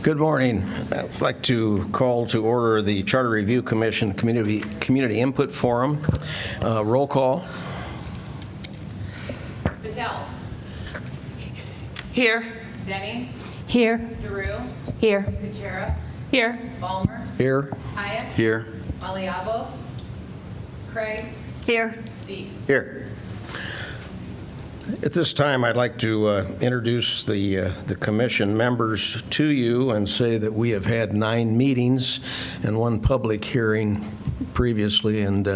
Good morning. I'd like to call to order the Charter Review Commission Community Input Forum. Roll call. Patel. Here. Denning. Here. DeRue. Here. Kuchera. Here. Ballmer. Here. Hyatt. Here. Maliabo. Craig. Here. Deep. Here. At this time, I'd like to introduce the commission members to you and say that we have had 9 meetings and 1 public hearing previously, and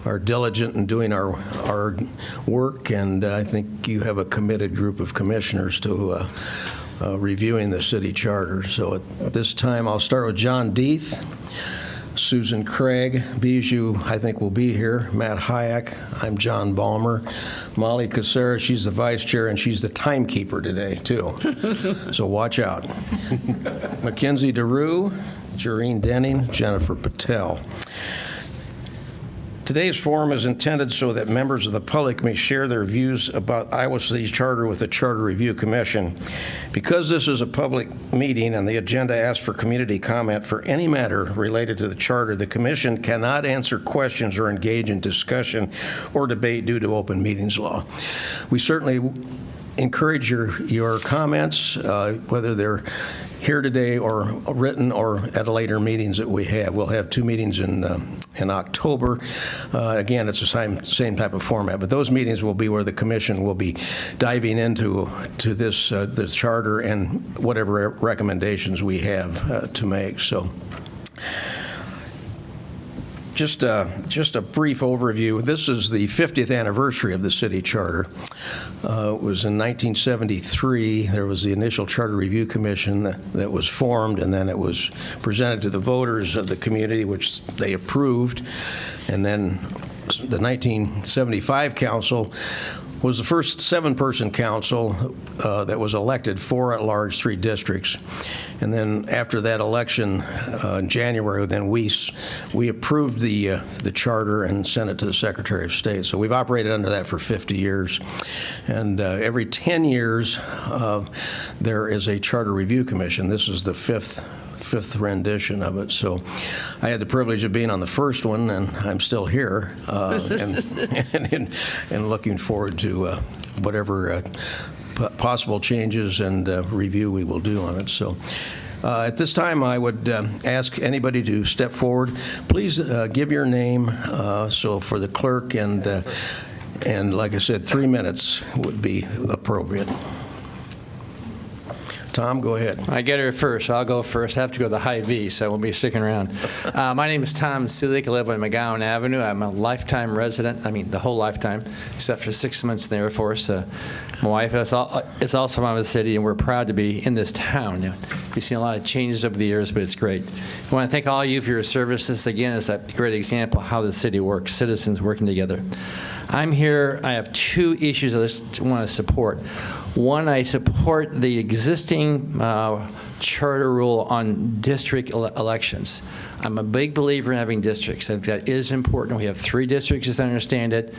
are diligent in doing our work, and I think you have a committed group of commissioners to reviewing the city charter. So at this time, I'll start with John Deeth, Susan Craig, Bijou, I think will be here, Matt Hayek, I'm John Ballmer, Molly Casera, she's the vice chair, and she's the timekeeper today, too. So watch out. Mackenzie DeRue, Jareen Denning, Jennifer Patel. Today's forum is intended so that members of the public may share their views about Iowa City's charter with the Charter Review Commission. Because this is a public meeting and the agenda asks for community comment for any matter related to the charter, the commission cannot answer questions or engage in discussion or debate due to open meetings law. We certainly encourage your comments, whether they're here today or written or at later meetings that we have. We'll have 2 meetings in October. Again, it's the same type of format, but those meetings will be where the commission will be diving into this charter and whatever recommendations we have to make. So. Just a brief overview. This is the 50th anniversary of the city charter. It was in 1973. There was the initial Charter Review Commission that was formed, and then it was presented to the voters of the community, which they approved. And then the 1975 council was the first 7-person council that was elected, 4 at-large, 3 districts. And then after that election in January, then we approved the charter and sent it to the Secretary of State. So we've operated under that for 50 years. And every 10 years, there is a Charter Review Commission. This is the fifth rendition of it. So I had the privilege of being on the first one, and I'm still here, and looking forward to whatever possible changes and review we will do on it. So at this time, I would ask anybody to step forward. Please give your name so for the clerk, and like I said, 3 minutes would be appropriate. Tom, go ahead. I get her first, so I'll go first. I have to go to the high V, so I won't be sticking around. My name is Tom Silic. I live on McGowan Avenue. I'm a lifetime resident. I mean, the whole lifetime, except for 6 months in the Air Force. My wife is also from the city, and we're proud to be in this town. We've seen a lot of changes over the years, but it's great. I want to thank all of you for your service. This, again, is that great example of how the city works, citizens working together. I'm here. I have 2 issues I just want to support. One, I support the existing charter rule on district elections. I'm a big believer in having districts. I think that is important. We have 3 districts, as I understand it.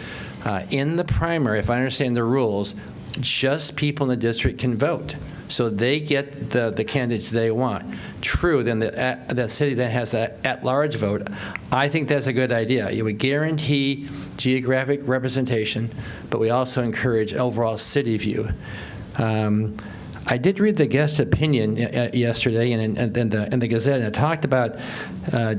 In the primary, if I understand the rules, just people in the district can vote. So they get the candidates they want. True, then the city then has that at-large vote. I think that's a good idea. It would guarantee geographic representation, but we also encourage overall city view. I did read the guest opinion yesterday in the Gazette, and it talked about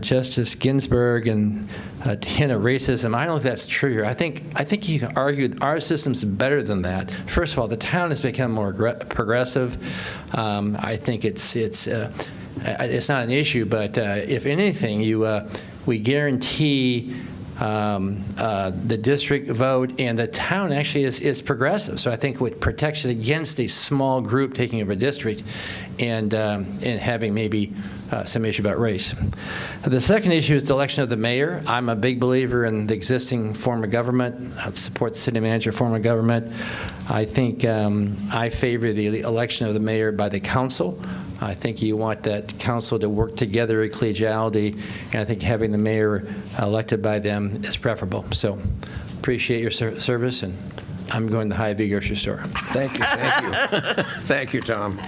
Justice Ginsburg and a hint of racism. I don't know if that's true here. I think you can argue our system's better than that. First of all, the town has become more progressive. I think it's not an issue, but if anything, we guarantee the district vote, and the town actually is progressive. So I think it protects it against a small group taking over a district and having maybe some issue about race. The second issue is the election of the mayor. I'm a big believer in the existing form of government. I support the city manager form of government. I think I favor the election of the mayor by the council. I think you want that council to work together in collegiality, and I think having the mayor elected by them is preferable. So appreciate your service, and I'm going to the Hy-Vee grocery store. Thank you. Thank you, Tom.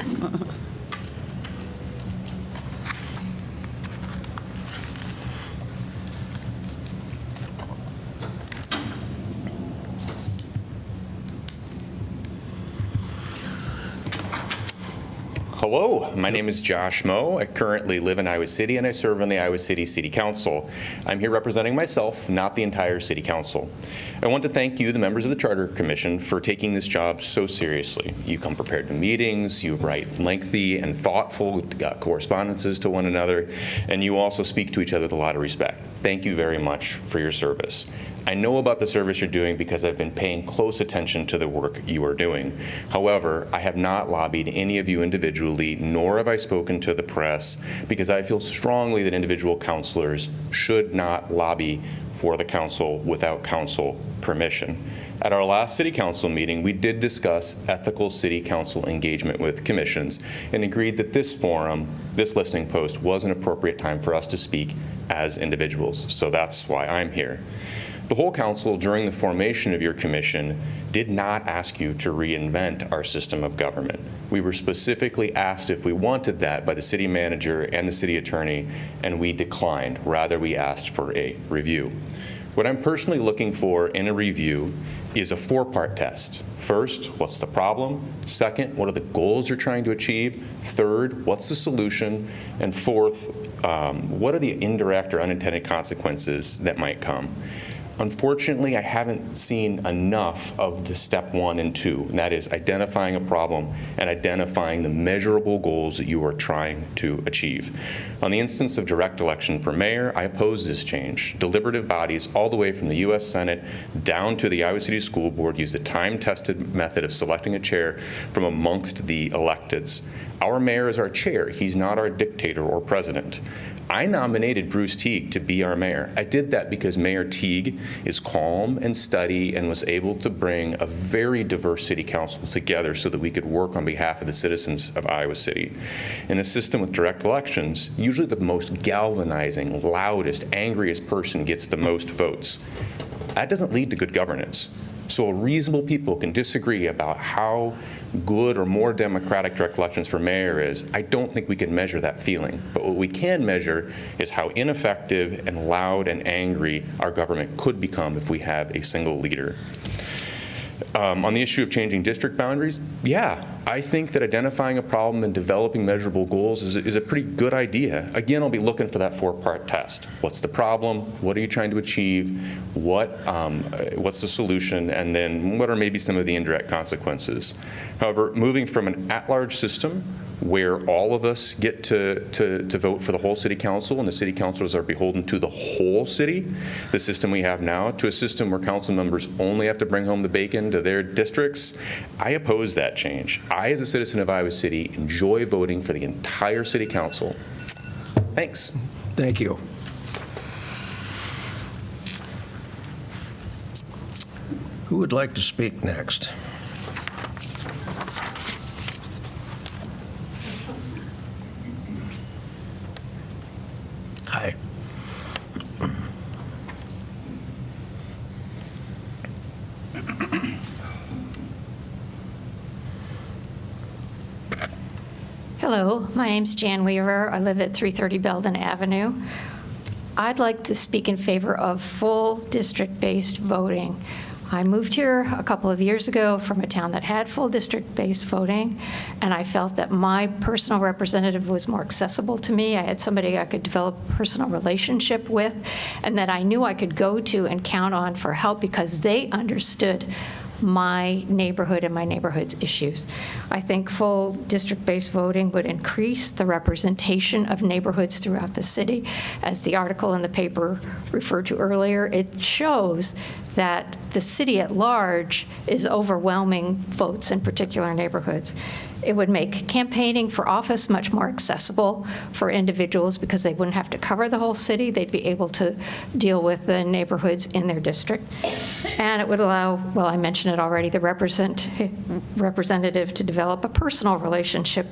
Hello, my name is Josh Moe. I currently live in Iowa City and I serve on the Iowa City City Council. I'm here representing myself, not the entire City Council. I want to thank you, the members of the Charter Commission, for taking this job so seriously. You come prepared to meetings, you write lengthy and thoughtful correspondences to one another, and you also speak to each other with a lot of respect. Thank you very much for your service. I know about the service you're doing because I've been paying close attention to the work you are doing. However, I have not lobbied any of you individually, nor have I spoken to the press, because I feel strongly that individual councilors should not lobby for the council without council permission. At our last City Council meeting, we did discuss ethical City Council engagement with commissions and agreed that this forum, this listening post, was an appropriate time for us to speak as individuals. So that's why I'm here. The whole council, during the formation of your commission, did not ask you to reinvent our system of government. We were specifically asked if we wanted that by the city manager and the city attorney, and we declined. Rather, we asked for a review. What I'm personally looking for in a review is a four-part test. First, what's the problem? Second, what are the goals you're trying to achieve? Third, what's the solution? And fourth, what are the indirect or unintended consequences that might come? Unfortunately, I haven't seen enough of the step 1 and 2, and that is identifying a problem and identifying the measurable goals that you are trying to achieve. On the instance of direct election for mayor, I oppose this change. Deliberative bodies all the way from the U.S. Senate down to the Iowa City School Board use the time-tested method of selecting a chair from amongst the electeds. Our mayor is our chair. He's not our dictator or president. I nominated Bruce Teague to be our mayor. I did that because Mayor Teague is calm and steady and was able to bring a very diverse city council together so that we could work on behalf of the citizens of Iowa City. In a system with direct elections, usually the most galvanizing, loudest, angriest person gets the most votes. That doesn't lead to good governance. So reasonable people can disagree about how good or more democratic direct elections for mayor is. I don't think we can measure that feeling. But what we can measure is how ineffective and loud and angry our government could become if we have a single leader. On the issue of changing district boundaries, yeah, I think that identifying a problem and developing measurable goals is a pretty good idea. Again, I'll be looking for that four-part test. What's the problem? What are you trying to achieve? What's the solution? And then what are maybe some of the indirect consequences? However, moving from an at-large system where all of us get to vote for the whole city council and the city councilors are beholden to the whole city, the system we have now, to a system where council members only have to bring home the bacon to their districts, I oppose that change. I, as a citizen of Iowa City, enjoy voting for the entire city council. Thanks. Thank you. Who would like to speak next? Hi. Hello, my name's Jan Weaver. I live at 330 Belden Avenue. I'd like to speak in favor of full district-based voting. I moved here a couple of years ago from a town that had full district-based voting, and I felt that my personal representative was more accessible to me. I had somebody I could develop a personal relationship with, and that I knew I could go to and count on for help because they understood my neighborhood and my neighborhood's issues. I think full district-based voting would increase the representation of neighborhoods throughout the city. As the article in the paper referred to earlier, it shows that the city at large is overwhelming votes in particular neighborhoods. It would make campaigning for office much more accessible for individuals because they wouldn't have to cover the whole city. They'd be able to deal with the neighborhoods in their district. And it would allow, well, I mentioned it already, the representative to develop a personal relationship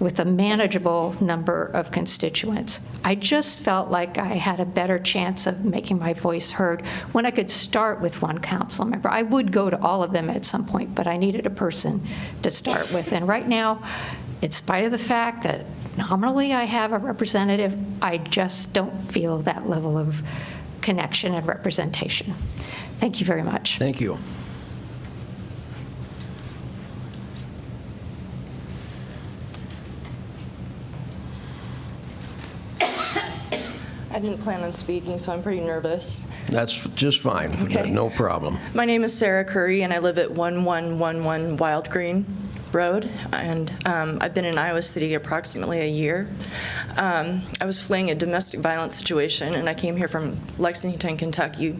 with a manageable number of constituents. I just felt like I had a better chance of making my voice heard when I could start with one council member. I would go to all of them at some point, but I needed a person to start with. And right now, in spite of the fact that nominally I have a representative, I just don't feel that level of connection and representation. Thank you very much. Thank you. I didn't plan on speaking, so I'm pretty nervous. That's just fine. Okay. No problem. My name is Sarah Curry, and I live at 1111 Wild Green Road, and I've been in Iowa City approximately a year. I was fleeing a domestic violence situation, and I came here from Lexington, Kentucky,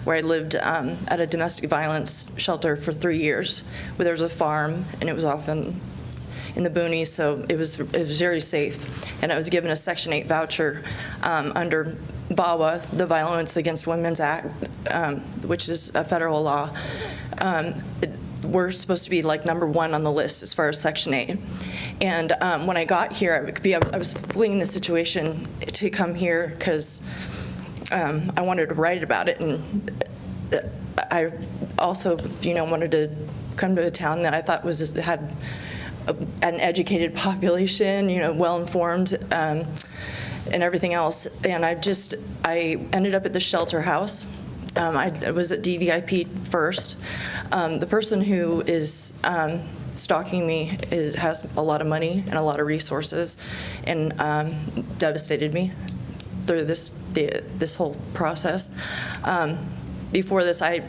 where I lived at a domestic violence shelter for 3 years, where there was a farm, and it was often in the boonies, so it was very safe. And I was given a Section 8 voucher under VAWA, the Violence Against Women's Act, which is a federal law. We're supposed to be like number 1 on the list as far as Section 8. And when I got here, I was fleeing the situation to come here because I wanted to write about it, and I also, wanted to come to a town that I thought had an educated population, well-informed, and everything else. And I ended up at the shelter house. I was at DVIP first. The person who is stalking me has a lot of money and a lot of resources, and devastated me through this whole process. Before this, I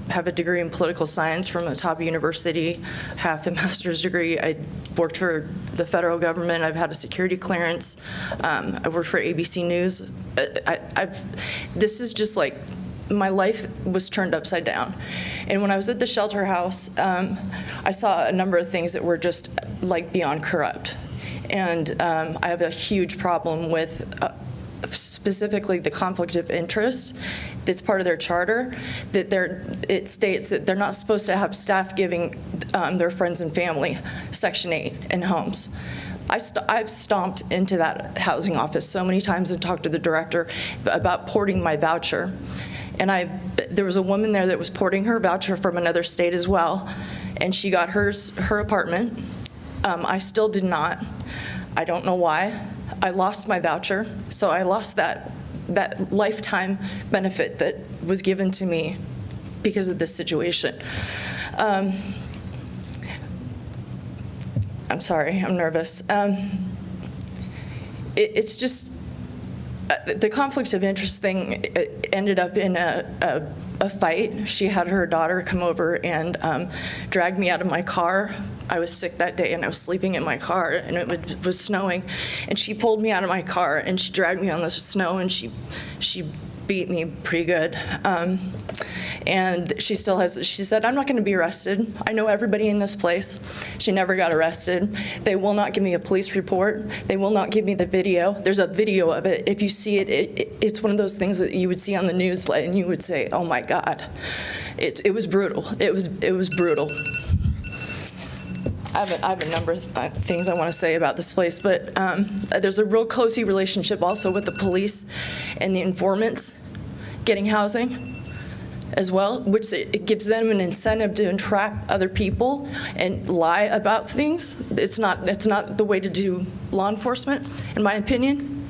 have a degree in political science from a top university, half a master's degree. I worked for the federal government. I've had a security clearance. I've worked for ABC News. This is just like, my life was turned upside down. And when I was at the shelter house, I saw a number of things that were just like beyond corrupt. And I have a huge problem with specifically the conflict of interest that's part of their charter, that it states that they're not supposed to have staff giving their friends and family Section 8 in homes. I've stomped into that housing office so many times and talked to the director about porting my voucher. And there was a woman there that was porting her voucher from another state as well, and she got her apartment. I still did not. I don't know why. I lost my voucher, so I lost that lifetime benefit that was given to me because of this situation. I'm sorry, I'm nervous. It's just, the conflict of interest thing ended up in a fight. She had her daughter come over and drag me out of my car. I was sick that day, and I was sleeping in my car, and it was snowing. And she pulled me out of my car, and she dragged me on the snow, and she beat me pretty good. And she said, I'm not going to be arrested. I know everybody in this place. She never got arrested. They will not give me a police report. They will not give me the video. There's a video of it. If you see it, it's one of those things that you would see on the news, and you would say, oh my God. It was brutal. It was brutal. I have a number of things I want to say about this place, but there's a real cozy relationship also with the police and the informants getting housing as well, which it gives them an incentive to entrap other people and lie about things. It's not the way to do law enforcement, in my opinion.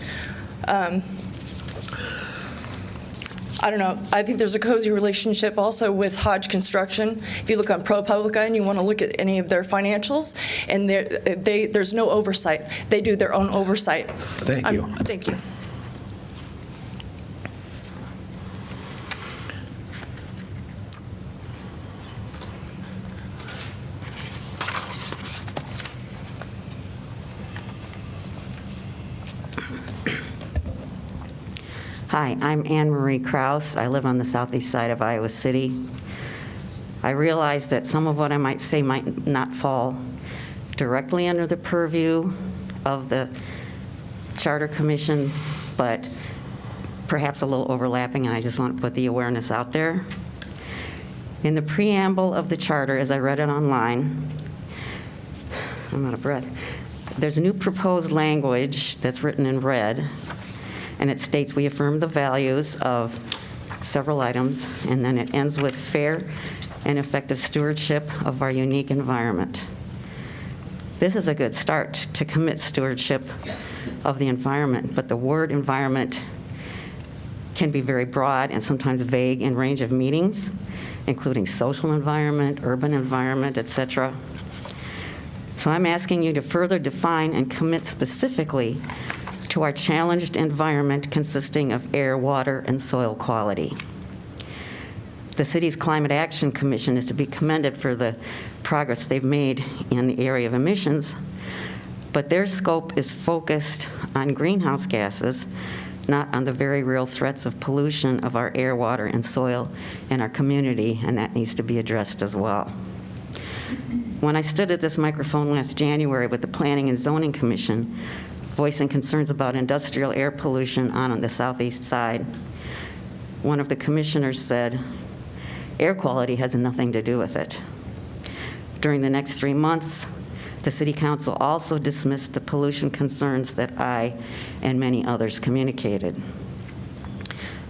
I don't know. I think there's a cozy relationship also with Hodge Construction. If you look on ProPublica and you want to look at any of their financials, and there's no oversight. They do their own oversight. Thank you. Thank you. Hi, I'm Anne Marie Krause. I live on the southeast side of Iowa City. I realize that some of what I might say might not fall directly under the purview of the Charter Commission, but perhaps a little overlapping, and I just want to put the awareness out there. In the preamble of the Charter, as I read it online, I'm out of breath, there's new proposed language that's written in red, and it states, we affirm the values of several items, and then it ends with fair and effective stewardship of our unique environment. This is a good start to commit stewardship of the environment, but the word environment can be very broad and sometimes vague in range of meanings, including social environment, urban environment, et cetera. So I'm asking you to further define and commit specifically to our challenged environment consisting of air, water, and soil quality. The city's Climate Action Commission is to be commended for the progress they've made in the area of emissions, but their scope is focused on greenhouse gases, not on the very real threats of pollution of our air, water, and soil in our community, and that needs to be addressed as well. When I stood at this microphone last January with the Planning and Zoning Commission, voicing concerns about industrial air pollution on the southeast side, one of the commissioners said, "Air quality has nothing to do with it." During the next 3 months, the City Council also dismissed the pollution concerns that I and many others communicated.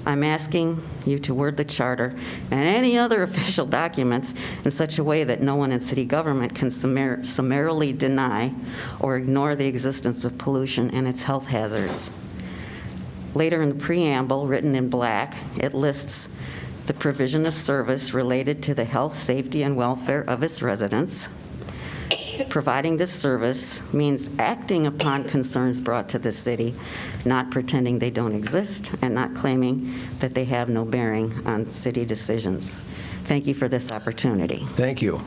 I'm asking you to word the charter and any other official documents in such a way that no one in city government can summarily deny or ignore the existence of pollution and its health hazards. Later in the preamble, written in black, it lists the provision of service related to the health, safety, and welfare of its residents. Providing this service means acting upon concerns brought to the city, not pretending they don't exist, and not claiming that they have no bearing on city decisions. Thank you for this opportunity. Thank you.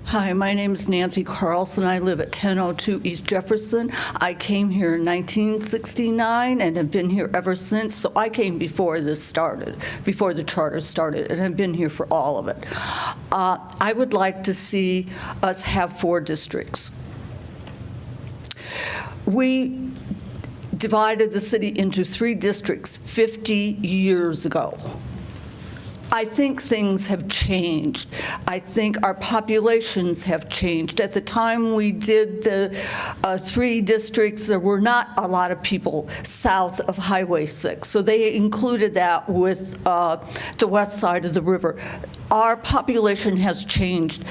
Hi, my name is Nancy Carlson. I live at 1002 East Jefferson. I came here in 1969 and have been here ever since. So I came before this started, before the charter started, and have been here for all of it. I would like to see us have 4 districts. We divided the city into 3 districts 50 years ago. I think things have changed. I think our populations have changed. At the time we did the 3 districts, there were not a lot of people south of Highway 6, so they included that with the west side of the river. Our population has changed.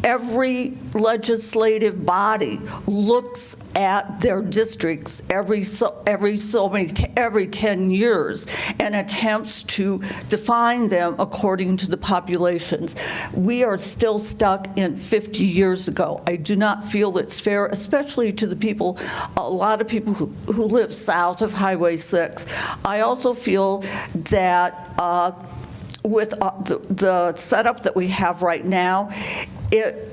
Every legislative body looks at their districts every 10 years and attempts to define them according to the populations. We are still stuck in 50 years ago. I do not feel it's fair, especially to the people, a lot of people who live south of Highway 6. I also feel that with the setup that we have right now, it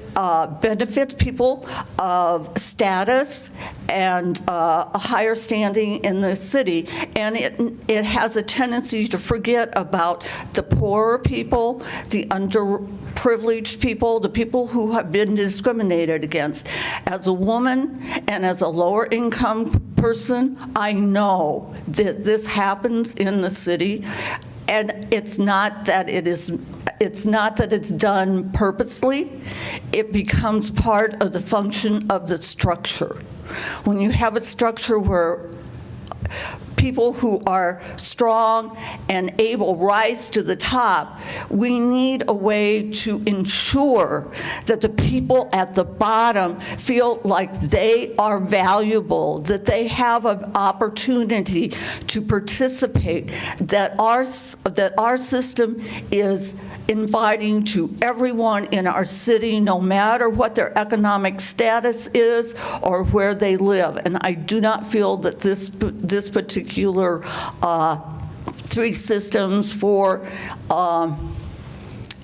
benefits people of status and a higher standing in the city, and it has a tendency to forget about the poorer people, the underprivileged people, the people who have been discriminated against. As a woman and as a lower income person, I know that this happens in the city. And it's not that it's done purposely. It becomes part of the function of the structure. When you have a structure where people who are strong and able rise to the top, we need a way to ensure that the people at the bottom feel like they are valuable, that they have an opportunity to participate, that our system is inviting to everyone in our city, no matter what their economic status is or where they live. And I do not feel that this particular 3 systems for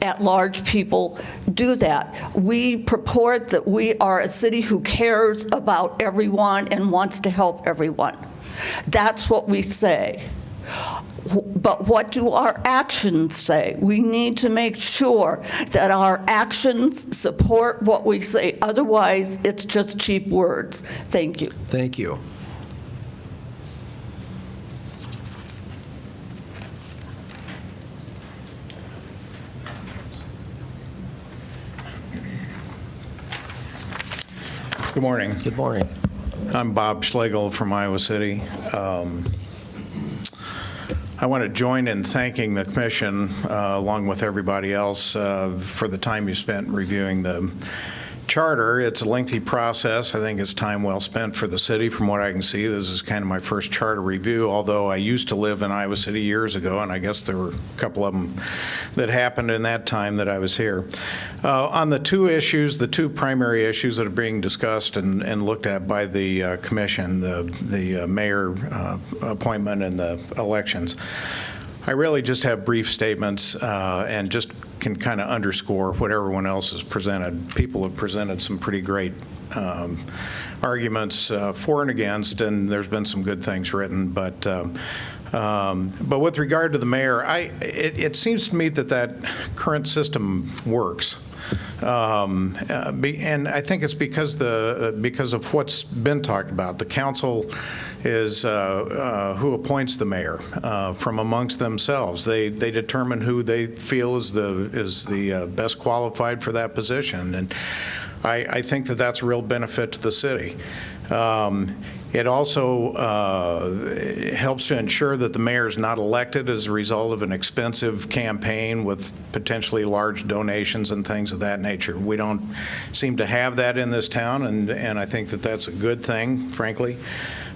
at-large people do that. We purport that we are a city who cares about everyone and wants to help everyone. That's what we say. But what do our actions say? We need to make sure that our actions support what we say. Otherwise, it's just cheap words. Thank you. Thank you. Good morning. Good morning. I'm Bob Schlegel from Iowa City. I want to join in thanking the commission, along with everybody else, for the time you spent reviewing the charter. It's a lengthy process. I think it's time well spent for the city from what I can see. This is kind of my first charter review, although I used to live in Iowa City years ago, and I guess there were a couple of them that happened in that time that I was here. On the two issues, the two primary issues that are being discussed and looked at by the commission, the mayor appointment and the elections, I really just have brief statements and just can kind of underscore what everyone else has presented. People have presented some pretty great arguments for and against, and there's been some good things written. But with regard to the mayor, it seems to me that current system works. And I think it's because of what's been talked about. The council is who appoints the mayor from amongst themselves. They determine who they feel is the best qualified for that position, and I think that's a real benefit to the city. It also helps to ensure that the mayor is not elected as a result of an expensive campaign with potentially large donations and things of that nature. We don't seem to have that in this town, and I think that's a good thing, frankly.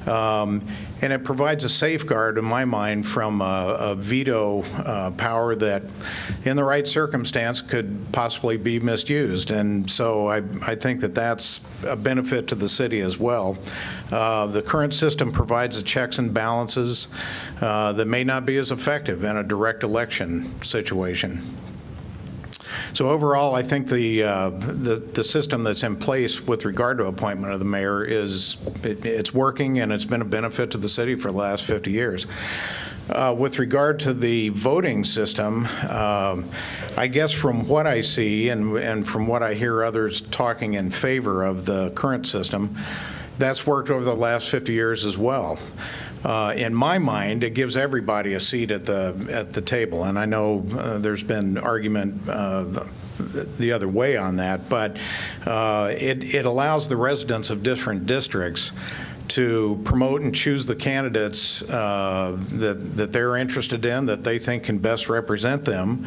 And it provides a safeguard, in my mind, from a veto power that, in the right circumstance, could possibly be misused. And so I think that's a benefit to the city as well. The current system provides the checks and balances that may not be as effective in a direct election situation. So overall, I think the system that's in place with regard to appointment of the mayor it's working, and it's been a benefit to the city for the last 50 years. With regard to the voting system, I guess from what I see and from what I hear others talking in favor of the current system, that's worked over the last 50 years as well. In my mind, it gives everybody a seat at the table, and I know there's been argument the other way on that, but it allows the residents of different districts to promote and choose the candidates that they're interested in, that they think can best represent them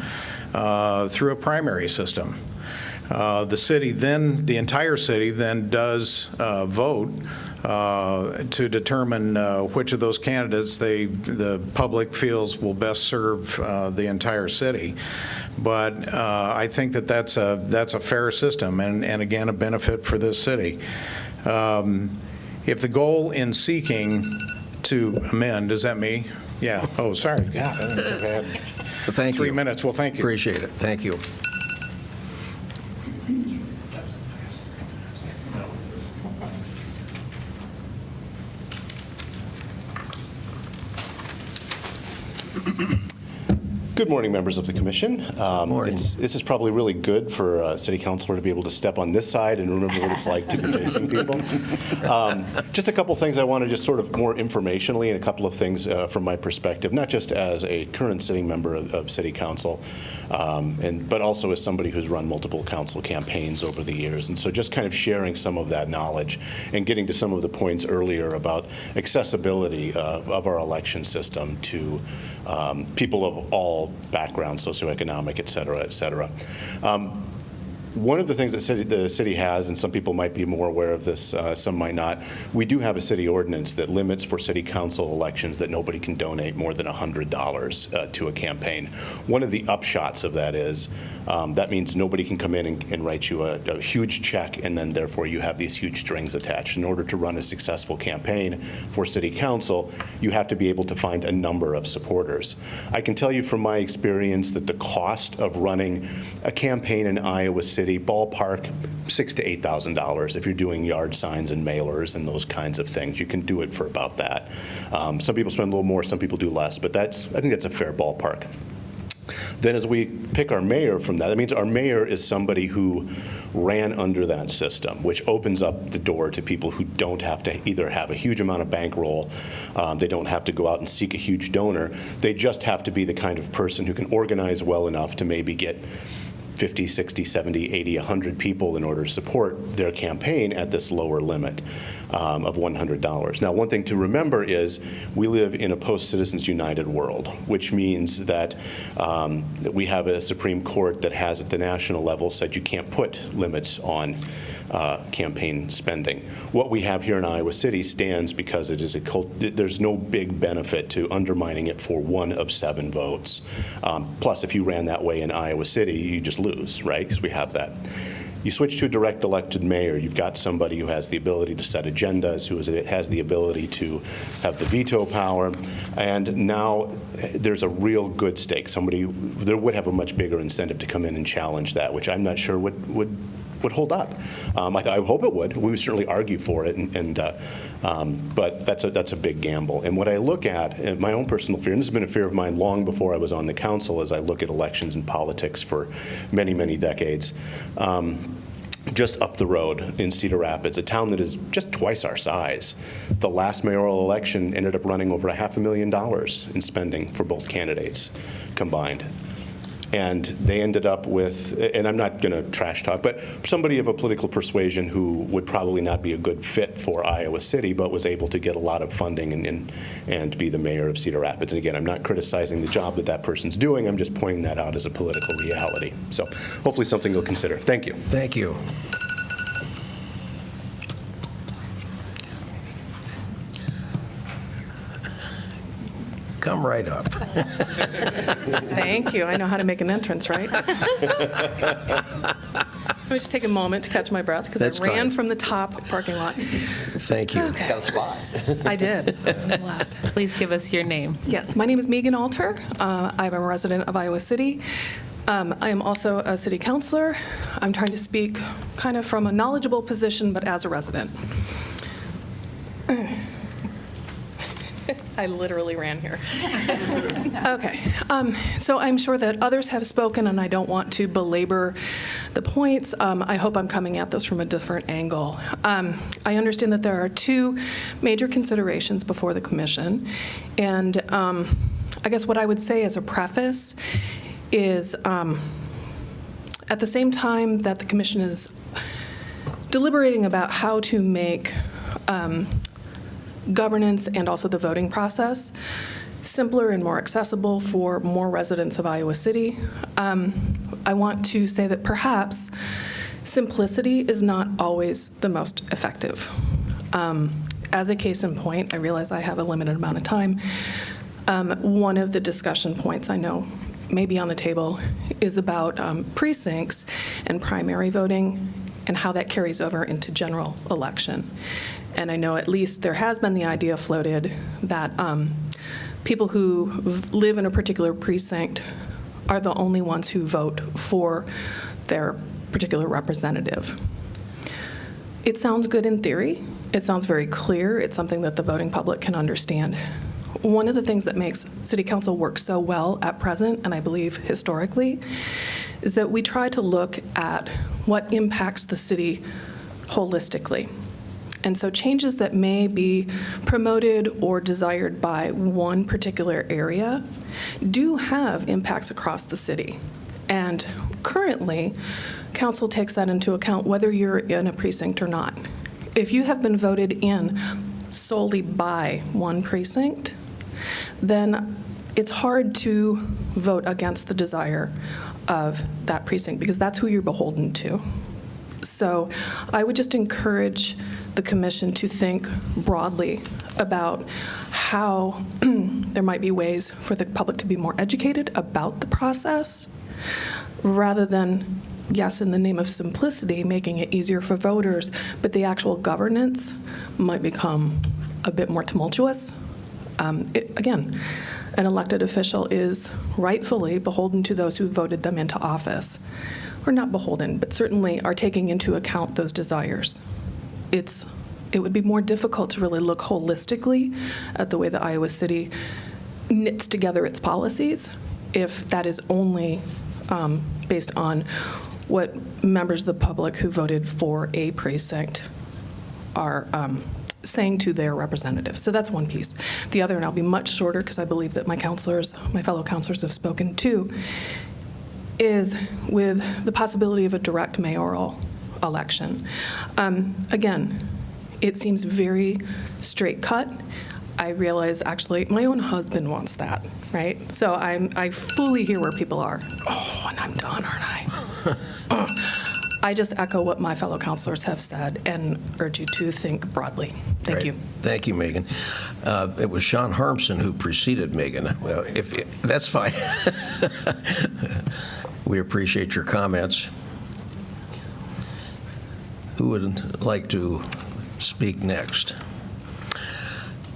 through a primary system. The entire city then does vote to determine which of those candidates the public feels will best serve the entire city. But I think that's a fair system, and again, a benefit for this city. If the goal in seeking to amend, is that me? Yeah. Oh, sorry. God, I didn't think I had Thank you. 3 minutes. Well, thank you. Appreciate it. Thank you. Good morning, members of the commission. Morning. This is probably really good for a city councilor to be able to step on this side and remember what it's like to be facing people. Just a couple things I want to just sort of more informationally, and a couple of things from my perspective, not just as a current sitting member of city council, but also as somebody who's run multiple council campaigns over the years. And so just kind of sharing some of that knowledge and getting to some of the points earlier about accessibility of our election system to people of all backgrounds, socioeconomic, et cetera, et cetera. One of the things that the city has, and some people might be more aware of this, some might not, we do have a city ordinance that limits for city council elections that nobody can donate more than $100 to a campaign. One of the upshots of that is that means nobody can come in and write you a huge check, and then therefore you have these huge strings attached. In order to run a successful campaign for city council, you have to be able to find a number of supporters. I can tell you from my experience that the cost of running a campaign in Iowa City, ballpark, $6,000 to $8,000 if you're doing yard signs and mailers and those kinds of things. You can do it for about that. Some people spend a little more, some people do less, but I think that's a fair ballpark. Then as we pick our mayor from that means our mayor is somebody who ran under that system, which opens up the door to people who don't have to either have a huge amount of bankroll, they don't have to go out and seek a huge donor, they just have to be the kind of person who can organize well enough to maybe get 50, 60, 70, 80, 100 people in order to support their campaign at this lower limit of $100. Now, one thing to remember is we live in a post-Citizens United world, which means that we have a Supreme Court that has at the national level said you can't put limits on campaign spending. What we have here in Iowa City stands because it is there's no big benefit to undermining it for 1 of 7 votes. Plus, if you ran that way in Iowa City, you just lose, right? Because we have that. You switch to a direct elected mayor, you've got somebody who has the ability to set agendas, who has the ability to have the veto power, and now there's a real good stake. Somebody there would have a much bigger incentive to come in and challenge that, which I'm not sure would hold up. I hope it would. We would certainly argue for it, but that's a big gamble. And what I look at, and my own personal fear, and this has been a fear of mine long before I was on the council, as I look at elections and politics for many, many decades. Just up the road in Cedar Rapids, a town that is just twice our size, the last mayoral election ended up running over $500,000 in spending for both candidates combined. And they ended up with, and I'm not going to trash talk, but somebody of a political persuasion who would probably not be a good fit for Iowa City, but was able to get a lot of funding and be the mayor of Cedar Rapids. And again, I'm not criticizing the job that person's doing. I'm just pointing that out as a political reality. So hopefully something you'll consider. Thank you. Thank you. Come right up. Thank you. I know how to make an entrance, right? Let me just take a moment to catch my breath because That's I ran fine. from the top parking lot. Thank you. Okay. Got a spot. I did. Last. Please give us your name. Yes, my name is Megan Alter. I'm a resident of Iowa City. I am also a city councilor. I'm trying to speak kind of from a knowledgeable position, but as a resident. I literally ran here. Okay, so I'm sure that others have spoken, and I don't want to belabor the points. I hope I'm coming at this from a different angle. I understand that there are 2 major considerations before the commission, and I guess what I would say as a preface is at the same time that the commission is deliberating about how to make governance and also the voting process simpler and more accessible for more residents of Iowa City. I want to say that perhaps simplicity is not always the most effective. As a case in point, I realize I have a limited amount of time. One of the discussion points I know may be on the table is about precincts and primary voting and how that carries over into general election. And I know at least there has been the idea floated that people who live in a particular precinct are the only ones who vote for their particular representative. It sounds good in theory. It sounds very clear. It's something that the voting public can understand. One of the things that makes City Council work so well at present, and I believe historically, is that we try to look at what impacts the city holistically. And so changes that may be promoted or desired by one particular area do have impacts across the city. And currently, council takes that into account whether you're in a precinct or not. If you have been voted in solely by one precinct, then it's hard to vote against the desire of that precinct because that's who you're beholden to. So I would just encourage the commission to think broadly about how there might be ways for the public to be more educated about the process rather than, yes, in the name of simplicity, making it easier for voters, but the actual governance might become a bit more tumultuous. Again, an elected official is rightfully beholden to those who voted them into office. Or not beholden, but certainly are taking into account those desires. It would be more difficult to really look holistically at the way that Iowa City knits together its policies if that is only based on what members of the public who voted for a precinct are saying to their representative. So that's one piece. The other, and I'll be much shorter because I believe that my fellow counselors have spoken too, is with the possibility of a direct mayoral election. Again, it seems very straight cut. I realize actually my own husband wants that, right? So I fully hear where people are. Oh, and I'm done, aren't I? I just echo what my fellow counselors have said and urge you to think broadly. Thank Great. you. Thank you, Megan. It was Sean Harmson who preceded Megan. Well, that's fine. We appreciate your comments. Who would like to speak next?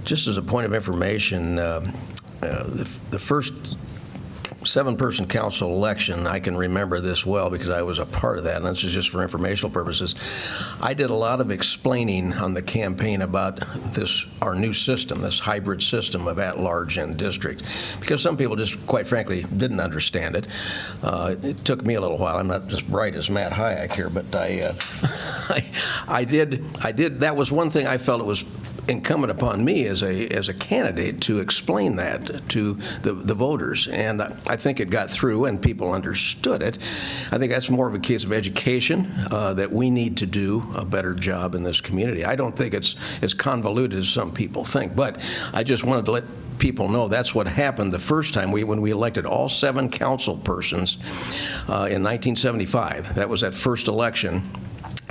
Just as a point of information, the first 7-person council election, I can remember this well because I was a part of that, and this is just for informational purposes. I did a lot of explaining on the campaign about our new system, this hybrid system of at-large and district, because some people just, quite frankly, didn't understand it. It took me a little while. I'm not as bright as Matt Hayek here, but I did. That was one thing I felt it was incumbent upon me as a candidate to explain that to the voters, and I think it got through and people understood it. I think that's more of a case of education, that we need to do a better job in this community. I don't think it's as convoluted as some people think, but I just wanted to let people know that's what happened the first time when we elected all 7 council persons in 1975. That was that first election.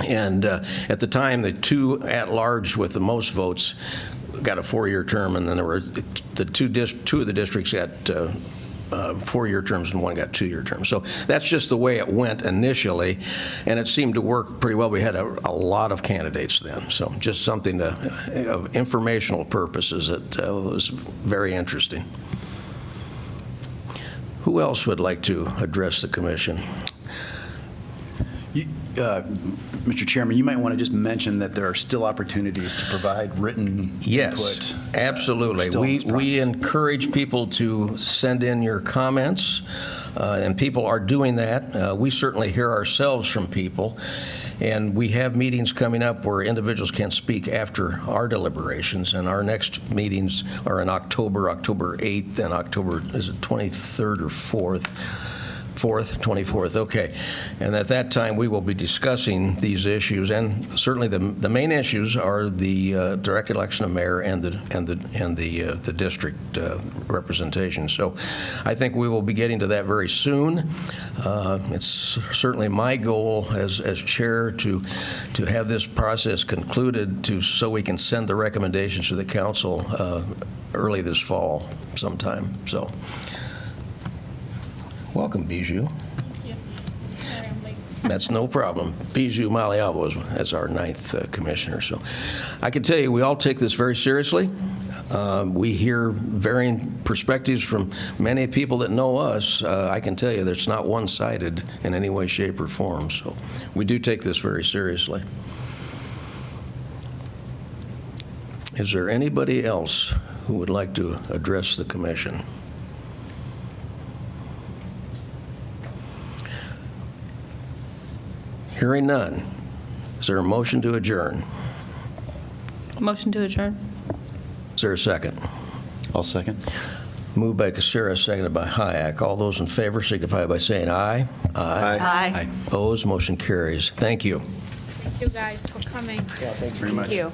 And at the time, the 2 at-large with the most votes got a 4-year term, and then there were the two of the districts got 4-year terms and one got 2-year terms. So that's just the way it went initially, and it seemed to work pretty well. We had a lot of candidates then, so just something of informational purposes that was very interesting. Who else would like to address the commission? Mr. Chairman, you might want to just mention that there are still opportunities to provide written Yes, input. absolutely. We encourage people to send in your comments, and people are doing that. We certainly hear ourselves from people, and we have meetings coming up where individuals can speak after our deliberations, and our next meetings are in October 8th, and October, is it 23rd or 4th? 24th, okay. And at that time, we will be discussing these issues, and certainly the main issues are the direct election of mayor and the district representation. So I think we will be getting to that very soon. It's certainly my goal as chair to have this process concluded so we can send the recommendations to the council early this fall sometime. So. Welcome, Bijou. Yeah. Sorry, I'm late. That's no problem. Bijou Maliabo is our 9th commissioner. So I can tell you, we all take this very seriously. We hear varying perspectives from many people that know us. I can tell you that it's not one-sided in any way, shape, or form. So we do take this very seriously. Is there anybody else who would like to address the commission? Hearing none. Is there a motion to adjourn? Motion to adjourn. Is there a second? I'll second. Moved by Casera, seconded by Hayek. All those in favor signify by saying aye. Aye. Opposed, motion carries. Thank you. Thank you guys for coming. Thanks very much. Thank you.